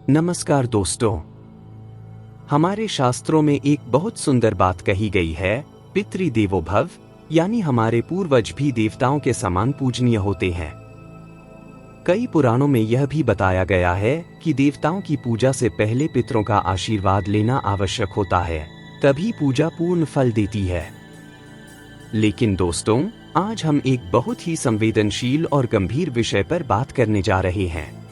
नमस्कार दोस्तों। हमारे शास्त्रों में एक बहुत सुंदर बात कही गई है, पितृदेवो भव, यानी हमारे पूर्वज भी देवताओं के समान पूजनीय होते हैं। कई पुराणों में यह भी बताया गया है कि देवताओं की पूजा से पहले पितरों का आशीर्वाद लेना आवश्यक होता है, तभी पूजा पूर्ण फल देती है। लेकिन दोस्तों, आज हम एक बहुत ही संवेदनशील और गंभीर विषय पर बात करने जा रहे हैं।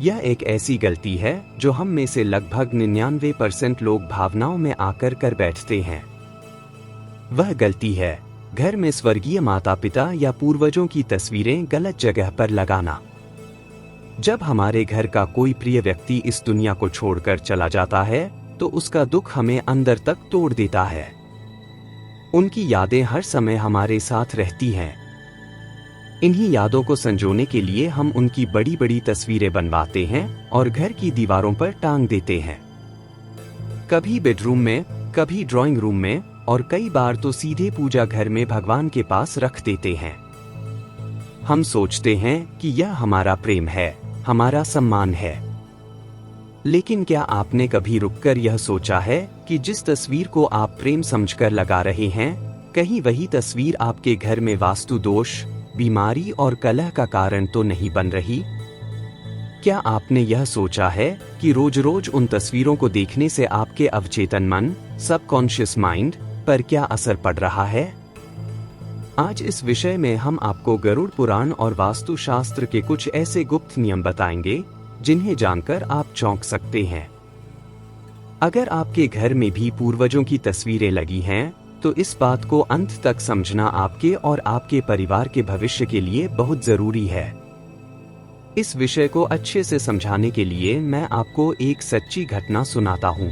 यह एक ऐसी गलती है जो हम में से लगभग 99% लोग भावनाओं में आकर कर बैठते हैं। वह गलती है घर में स्वर्गीय माता पिता या पूर्वजों की तस्वीरें गलत जगह पर लगाना। जब हमारे घर का कोई प्रिय व्यक्ति इस दुनिया को छोड़कर चला जाता है तो उसका दुख हमें अंदर तक तोड़ देता है। उनकी यादें हर समय हमारे साथ रहती हैं। इन्हीं यादों को संजोने के लिए हम उनकी बड़ी बड़ी तस्वीरें बनवाते हैं और घर की दीवारों पर टांग देते हैं। कभी बेडरूम में, कभी ड्राइंग रूम में और कई बार तो सीधे पूजा घर में भगवान के पास रख देते हैं। हम सोचते हैं कि यह हमारा प्रेम है, हमारा सम्मान है। लेकिन क्या आपने कभी रुककर यह सोचा है कि जिस तस्वीर को आप प्रेम समझकर लगा रहे हैं, कहीं वही तस्वीर आपके घर में वास्तु दोष, बीमारी और कलह का कारण तो नहीं बन रही? क्या आपने यह सोचा है कि रोज रोज उन तस्वीरों को देखने से आपके अवचेतन मन, सबकॉन्शियस माइंड पर क्या असर पड़ रहा है? आज इस विषय में हम आपको गरुड़ पुराण और वास्तु शास्त्र के कुछ ऐसे गुप्त नियम बताएंगे जिन्हें जानकर आप चौंक सकते हैं। अगर आपके घर में भी पूर्वजों की तस्वीरें लगी हैं, तो इस बात को अंत तक समझना आपके और आपके परिवार के भविष्य के लिए बहुत जरूरी है। इस विषय को अच्छे से समझाने के लिए मैं आपको एक सच्ची घटना सुनाता हूँ।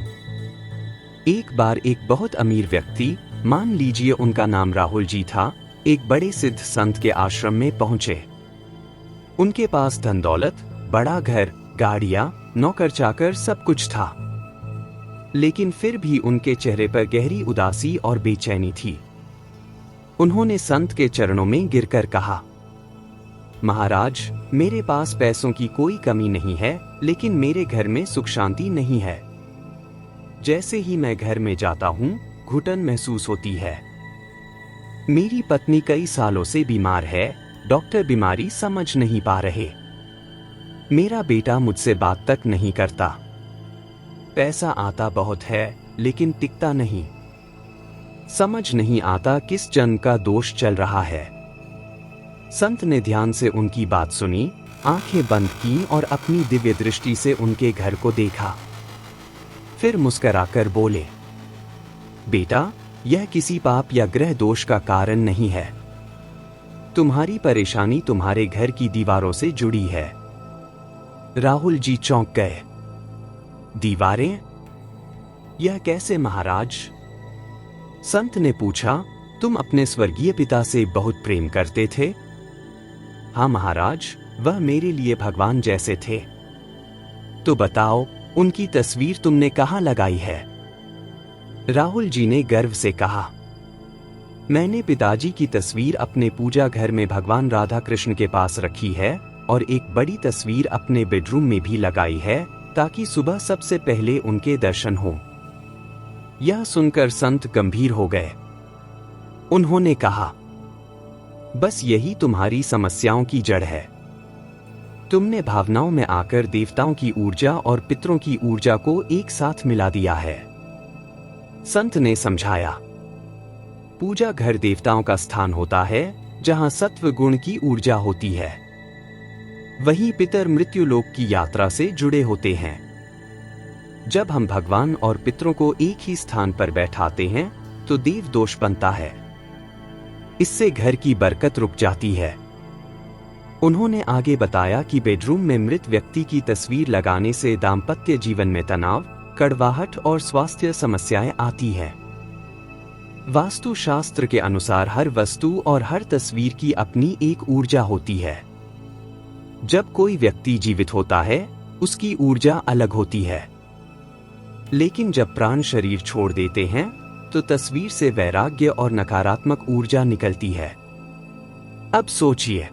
एक बार एक बहुत अमीर व्यक्ति, मान लीजिए उनका नाम राहुल जी था, एक बड़े सिद्ध संत के आश्रम में पहुंचे। उनके पास धन दौलत, बड़ा घर, गाड़ियां, नौकर चाकर सब कुछ था। लेकिन फिर भी उनके चेहरे पर गहरी उदासी और बेचैनी थी। उन्होंने संत के चरणों में गिरकर कहा, महाराज, मेरे पास पैसों की कोई कमी नहीं है, लेकिन मेरे घर में सुख शांति नहीं है। जैसे ही मैं घर में जाता हूँ, घुटन महसूस होती है। मेरी पत्नी कई सालों से बीमार है, डॉक्टर बीमारी समझ नहीं पा रहे। मेरा बेटा मुझसे बात तक नहीं करता। पैसा आता बहुत है, लेकिन टिकता नहीं। समझ नहीं आता किस जन्म का दोष चल रहा है। संत ने ध्यान से उनकी बात सुनी, आंखें बंद की और अपनी दिव्य दृष्टि से उनके घर को देखा। फिर मुस्कुराकर बोले, बेटा, यह किसी पाप या ग्रह दोष का कारण नहीं है। तुम्हारी परेशानी तुम्हारे घर की दीवारों से जुड़ी है। राहुल जी चौंक गए। दीवारें? यह कैसे महाराज? संत ने पूछा, तुम अपने स्वर्गीय पिता से बहुत प्रेम करते थे? हाँ महाराज, वह मेरे लिए भगवान जैसे थे। तो बताओ, उनकी तस्वीर तुमने कहाँ लगाई है? राहुल जी ने गर्व से कहा, मैंने पिताजी की तस्वीर अपने पूजा घर में भगवान राधा कृष्ण के पास रखी है और एक बड़ी तस्वीर अपने बेडरूम में भी लगाई है, ताकि सुबह सबसे पहले उनके दर्शन हो। यह सुनकर संत गंभीर हो गए। उन्होंने कहा, बस यही तुम्हारी समस्याओं की जड़ है। तुमने भावनाओं में आकर देवताओं की ऊर्जा और पितरों की ऊर्जा को एक साथ मिला दिया है। संत ने समझाया, पूजा घर देवताओं का स्थान होता है, जहां सत्व गुण की ऊर्जा होती है। वहीं पितर मृत्युलोक की यात्रा से जुड़े होते हैं। जब हम भगवान और पितरों को एक ही स्थान पर बैठाते हैं तो देव दोष बनता है। इससे घर की बरकत रुक जाती है। उन्होंने आगे बताया कि बेडरूम में मृत व्यक्ति की तस्वीर लगाने से दाम्पत्य जीवन में तनाव, कड़वाहट और स्वास्थ्य समस्याएं आती हैं। वास्तु शास्त्र के अनुसार हर वस्तु और हर तस्वीर की अपनी एक ऊर्जा होती है। जब कोई व्यक्ति जीवित होता है, उसकी ऊर्जा अलग होती है। लेकिन जब प्राण शरीर छोड़ देते हैं, तो तस्वीर से वैराग्य और नकारात्मक ऊर्जा निकलती है। अब सोचिए,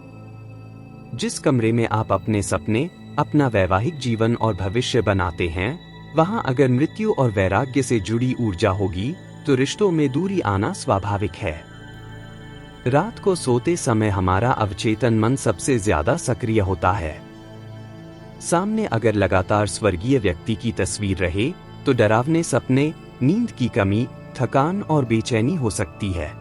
जिस कमरे में आप अपने सपने, अपना वैवाहिक जीवन और भविष्य बनाते हैं, वहां अगर मृत्यु और वैराग्य से जुड़ी ऊर्जा होगी तो रिश्तों में दूरी आना स्वाभाविक है। रात को सोते समय हमारा अवचेतन मन सबसे ज्यादा सक्रिय होता है। सामने अगर लगातार स्वर्गीय व्यक्ति की तस्वीर रहे तो डरावने सपने, नींद की कमी, थकान और बेचैनी हो सकती है।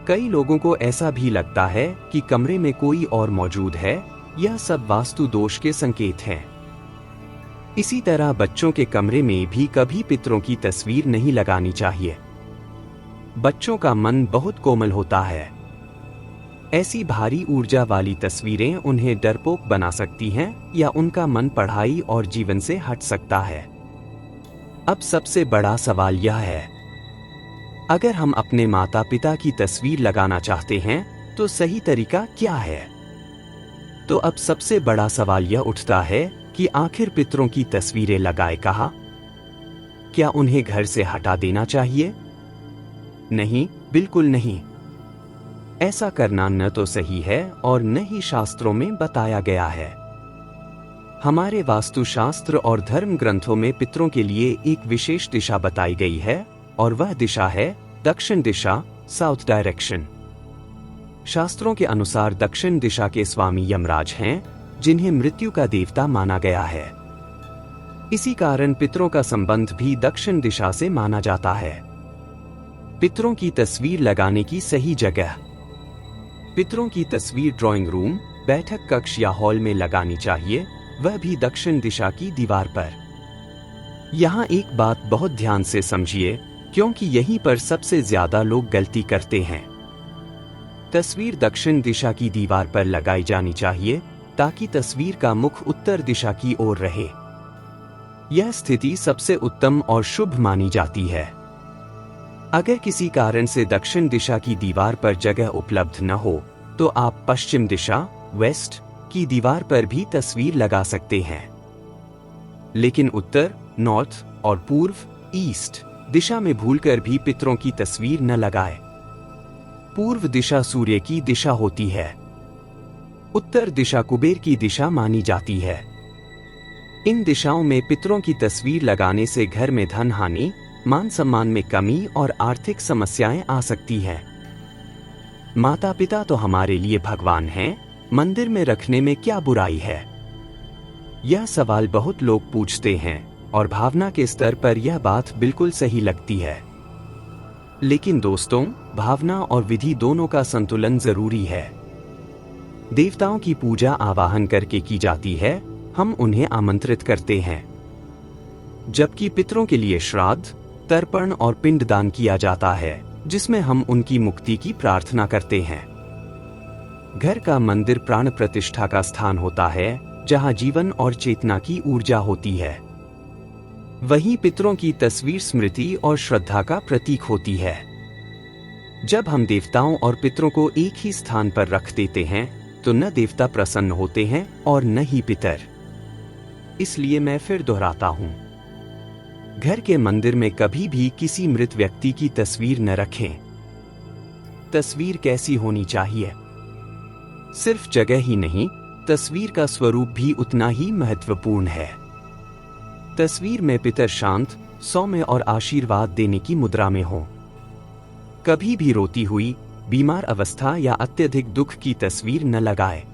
कई लोगों को ऐसा भी लगता है कि कमरे में कोई और मौजूद है। यह सब वास्तु दोष के संकेत हैं। इसी तरह बच्चों के कमरे में भी कभी पितरों की तस्वीर नहीं लगानी चाहिए। बच्चों का मन बहुत कोमल होता है। ऐसी भारी ऊर्जा वाली तस्वीरें उन्हें डरपोक बना सकती हैं या उनका मन पढ़ाई और जीवन से हट सकता है। अब सबसे बड़ा सवाल यह है, अगर हम अपने माता पिता की तस्वीर लगाना चाहते हैं तो सही तरीका क्या है? तो अब सबसे बड़ा सवाल यह उठता है कि आखिर पितरों की तस्वीरें लगाए कहाँ? क्या उन्हें घर से हटा देना चाहिए? नहीं, बिल्कुल नहीं। ऐसा करना न तो सही है और न ही शास्त्रों में बताया गया है। हमारे वास्तुशास्त्र और धर्म ग्रंथों में पितरों के लिए एक विशेष दिशा बताई गई है और वह दिशा है दक्षिण दिशा, साउथ डायरेक्शन। शास्त्रों के अनुसार दक्षिण दिशा के स्वामी यमराज हैं, जिन्हें मृत्यु का देवता माना गया है। इसी कारण पितरों का संबंध भी दक्षिण दिशा से माना जाता है। पितरों की तस्वीर लगाने की सही जगह। पितरों की तस्वीर ड्राइंग रूम, बैठक कक्ष या हॉल में लगानी चाहिए, वह भी दक्षिण दिशा की दीवार पर। यहाँ एक बात बहुत ध्यान से समझिए, क्योंकि यहीं पर सबसे ज्यादा लोग गलती करते हैं। तस्वीर दक्षिण दिशा की दीवार पर लगाई जानी चाहिए ताकि तस्वीर का मुख उत्तर दिशा की ओर रहे। यह स्थिति सबसे उत्तम और शुभ मानी जाती है। अगर किसी कारण से दक्षिण दिशा की दीवार पर जगह उपलब्ध न हो तो आप पश्चिम दिशा, वेस्ट की दीवार पर भी तस्वीर लगा सकते हैं। लेकिन उत्तर, नॉर्थ और पूर्व, ईस्ट दिशा में भूलकर भी पितरों की तस्वीर न लगाएं। पूर्व दिशा सूर्य की दिशा होती है। उत्तर दिशा कुबेर की दिशा मानी जाती है। इन दिशाओं में पितरों की तस्वीर लगाने से घर में धन हानि, मान सम्मान में कमी और आर्थिक समस्याएं आ सकती हैं। माता पिता तो हमारे लिए भगवान हैं, मंदिर में रखने में क्या बुराई है? यह सवाल बहुत लोग पूछते हैं और भावना के स्तर पर यह बात बिल्कुल सही लगती है। लेकिन दोस्तों, भावना और विधि दोनों का संतुलन जरूरी है। देवताओं की पूजा आवाहन करके की जाती है, हम उन्हें आमंत्रित करते हैं। जबकि पितरों के लिए श्राद्ध, तर्पण और पिंडदान किया जाता है, जिसमें हम उनकी मुक्ति की प्रार्थना करते हैं। घर का मंदिर प्राण प्रतिष्ठा का स्थान होता है, जहां जीवन और चेतना की ऊर्जा होती है। वहीं पितरों की तस्वीर स्मृति और श्रद्धा का प्रतीक होती है। जब हम देवताओं और पितरों को एक ही स्थान पर रख देते हैं तो न देवता प्रसन्न होते हैं और न ही पितर। इसलिए मैं फिर दोहराता हूं, घर के मंदिर में कभी भी किसी मृत व्यक्ति की तस्वीर न रखें। तस्वीर कैसी होनी चाहिए? सिर्फ जगह ही नहीं, तस्वीर का स्वरूप भी उतना ही महत्वपूर्ण है। तस्वीर में पितर शांत, सौम्य और आशीर्वाद देने की मुद्रा में हो। कभी भी रोती हुई, बीमार अवस्था या अत्यधिक दुख की तस्वीर न लगाए।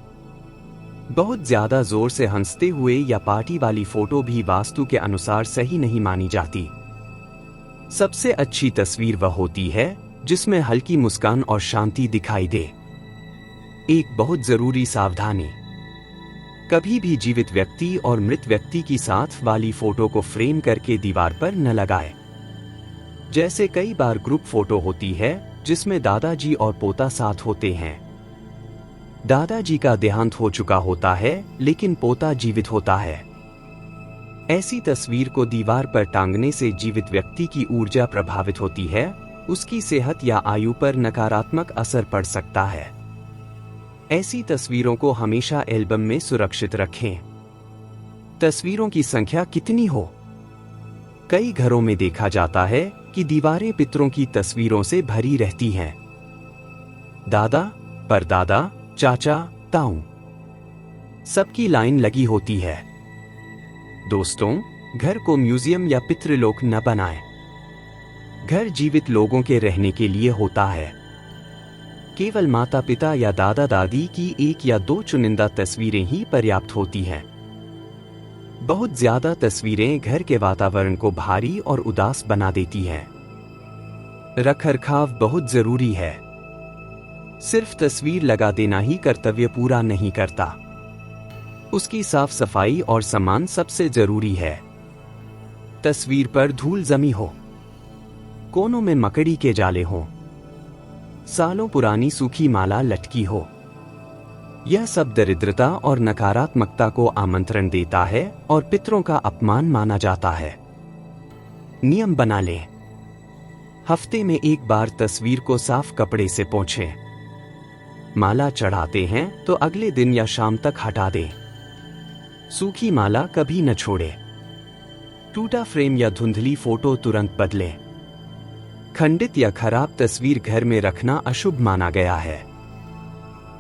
बहुत ज्यादा जोर से हंसते हुए या पार्टी वाली फोटो भी वास्तु के अनुसार सही नहीं मानी जाती। सबसे अच्छी तस्वीर वह होती है जिसमें हल्की मुस्कान और शांति दिखाई दे। एक बहुत जरूरी सावधानी, कभी भी जीवित व्यक्ति और मृत व्यक्ति की साथ वाली फोटो को फ्रेम करके दीवार पर न लगाए। जैसे कई बार ग्रुप फोटो होती है जिसमें दादाजी और पोता साथ होते हैं। दादाजी का देहांत हो चुका होता है लेकिन पोता जीवित होता है। ऐसी तस्वीर को दीवार पर टांगने से जीवित व्यक्ति की ऊर्जा प्रभावित होती है, उसकी सेहत या आयु पर नकारात्मक असर पड़ सकता है। ऐसी तस्वीरों को हमेशा एल्बम में सुरक्षित रखें। तस्वीरों की संख्या कितनी हो? कई घरों में देखा जाता है कि दीवारें पितरों की तस्वीरों से भरी रहती हैं। दादा, परदादा, चाचा, ताऊ। सबकी लाइन लगी होती है। दोस्तों, घर को म्यूजियम या पितृलोक न बनाएं। घर जीवित लोगों के रहने के लिए होता है। केवल माता पिता या दादा दादी की एक या दो चुनिंदा तस्वीरें ही पर्याप्त होती हैं। बहुत ज्यादा तस्वीरें घर के वातावरण को भारी और उदास बना देती हैं। रखरखाव बहुत जरूरी है। सिर्फ तस्वीर लगा देना ही कर्तव्य पूरा नहीं करता। उसकी साफ सफाई और सम्मान सबसे जरूरी है। तस्वीर पर धूल जमी हो, कोनों में मकड़ी के जाले हों, सालों पुरानी सूखी माला लटकी हो, यह सब दरिद्रता और नकारात्मकता को आमंत्रण देता है और पितरों का अपमान माना जाता है। नियम बना लें। हफ्ते में एक बार तस्वीर को साफ कपड़े से पोंछें। माला चढ़ाते हैं तो अगले दिन या शाम तक हटा दें। सूखी माला कभी न छोड़े। टूटा फ्रेम या धुंधली फोटो तुरंत बदलें। खंडित या खराब तस्वीर घर में रखना अशुभ माना गया है।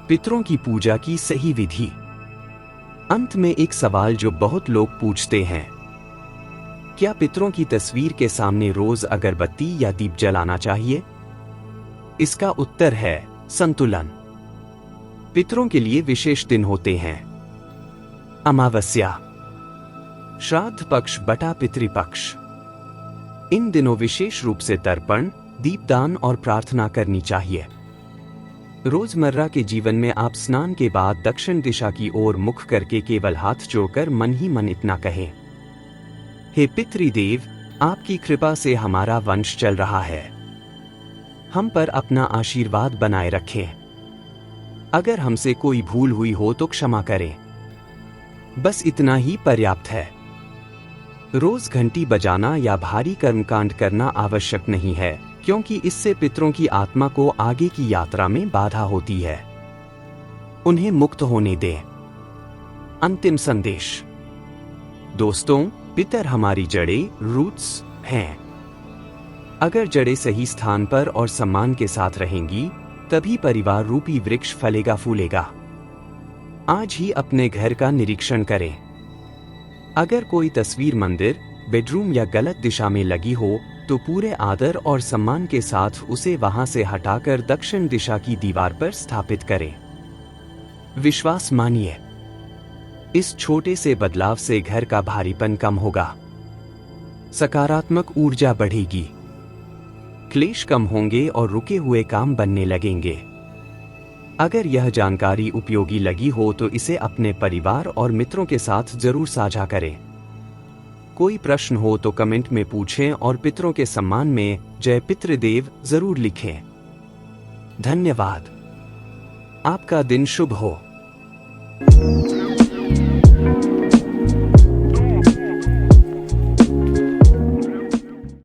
पितरों की पूजा की सही विधि। अंत में एक सवाल जो बहुत लोग पूछते हैं, क्या पितरों की तस्वीर के सामने रोज अगरबत्ती या दीप जलाना चाहिए? इसका उत्तर है संतुलन। पितरों के लिए विशेष दिन होते हैं। अमावस्या, श्राद्ध पक्ष बटा पितृपक्ष। इन दिनों विशेष रूप से तर्पण, दीपदान और प्रार्थना करनी चाहिए। रोजमर्रा के जीवन में आप स्नान के बाद दक्षिण दिशा की ओर मुख करके केवल हाथ जोड़कर मन ही मन इतना कहें, हे पितृदेव, आपकी कृपा से हमारा वंश चल रहा है। हम पर अपना आशीर्वाद बनाए रखें। अगर हमसे कोई भूल हुई हो तो क्षमा करें। बस इतना ही पर्याप्त है। रोज घंटी बजाना या भारी कर्मकांड करना आवश्यक नहीं है, क्योंकि इससे पितरों की आत्मा को आगे की यात्रा में बाधा होती है। उन्हें मुक्त होने दें। अंतिम संदेश। दोस्तों, पितर हमारी जड़ें, रूट्स हैं। अगर जड़ें सही स्थान पर और सम्मान के साथ रहेंगी, तभी परिवार रूपी वृक्ष फलेगा फूलेगा। आज ही अपने घर का निरीक्षण करें। अगर कोई तस्वीर मंदिर, बेडरूम या गलत दिशा में लगी हो तो पूरे आदर और सम्मान के साथ उसे वहां से हटाकर दक्षिण दिशा की दीवार पर स्थापित करें। विश्वास मानिए, इस छोटे से बदलाव से घर का भारीपन कम होगा, सकारात्मक ऊर्जा बढ़ेगी, क्लेश कम होंगे और रुके हुए काम बनने लगेंगे। अगर यह जानकारी उपयोगी लगी हो तो इसे अपने परिवार और मित्रों के साथ जरूर साझा करें। कोई प्रश्न हो तो कमेंट में पूछें और पितरों के सम्मान में जय पितृदेव जरूर लिखें। धन्यवाद। आपका दिन शुभ हो।